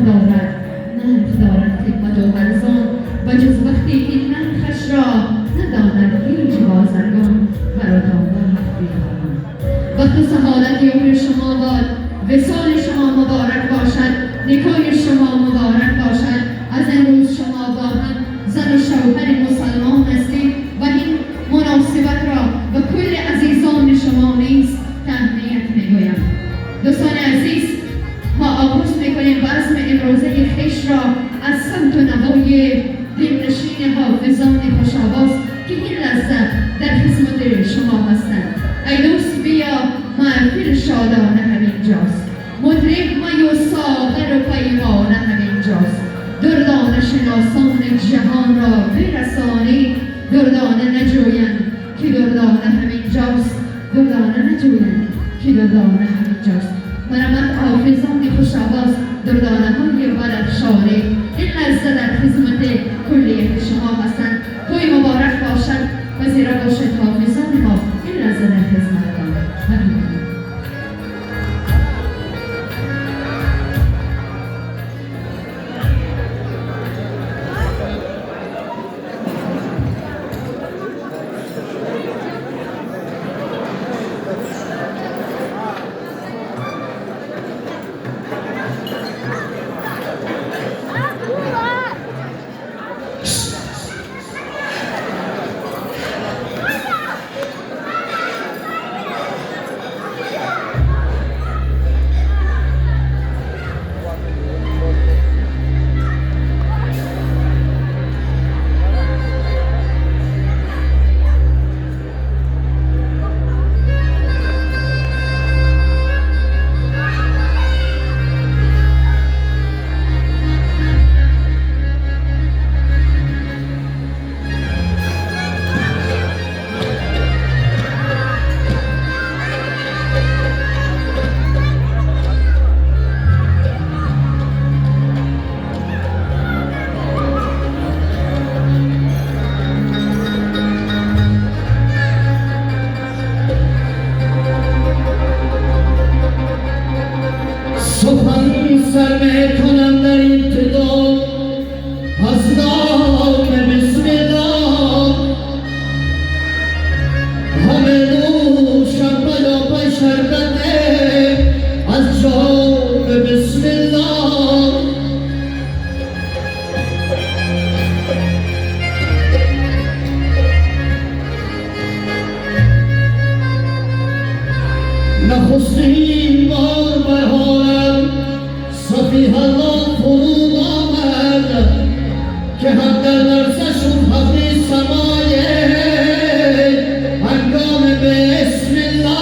ندارد حکمت و ارزان و جز وقتی که نرخش را نداند هیچ بازرگان برادامدار بیخوان. وقت سعادت عمر شما باد، وصال شما مبارک باشد، نکای شما مبارک باشد. از امروز شما با هم زن و شوهر مسلمان هستید و این مناسبت را به کل عزیزان شما نیز تهنیت میگویم. دوستان عزیز، ما آغاز میکنیم بزم امروزه خویش را از سمت و نوای دلنشین حافظان خوش‌آواز که این لحظه در خدمت شما هستند. ای دوست بیا، محفل شادانه همینجاست، مطرب می و ساغر و پیمانه همینجاست. دردانه شناسان جهان را برسانی، دردانه نجویند که دردانه همینجاست، دردانه نجویند که دردانه همینجاست. مرمت حافظان خوش‌آواز، دردانه های برافشانی این لحظه در خدمت کلیت شما هستند. توی مبارک باشد و زیرا باشد حافظان ما این لحظه در خدمتتان. سر میکنم در ابتدا از نام بسم الله، همه نوشم پیاپی شربته از جام بسم الله. نخستین بار بهارم صفیح الله فرود آمد که هم در لرزه شد حبل سمایه هنگام بسم الله.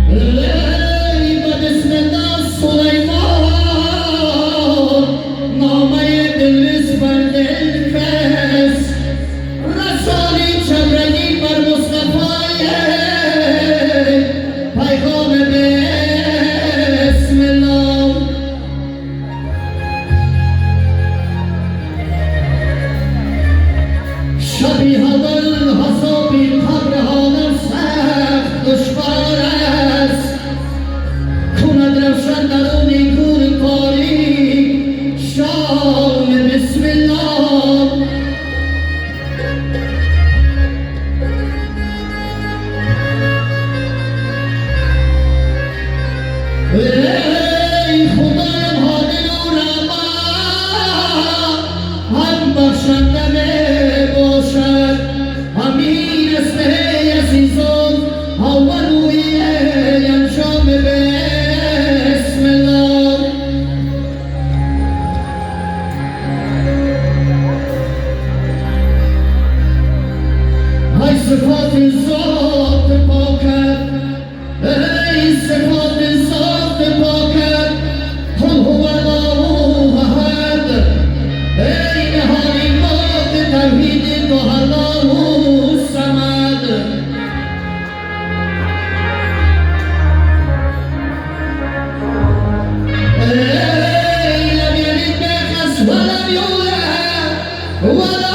ای به بسم الله سلیمان نامه دلویز بر دل کس، رسالی چبرگی بر مصطفی پیغام بسم الله. شبیه دل حسابی قبر حاضر سخت دشوار است، کند روشن درون گور کاری شام بسم الله. ای خدایم حاضر و روا هم بخشنده می باشد، امین است ای عزیزان اول و ای انجام بسم الله. ای صفات ذات پاکت، ای صفات ذات پاکت، قل هو الله احد، ای نهانی پاک ولا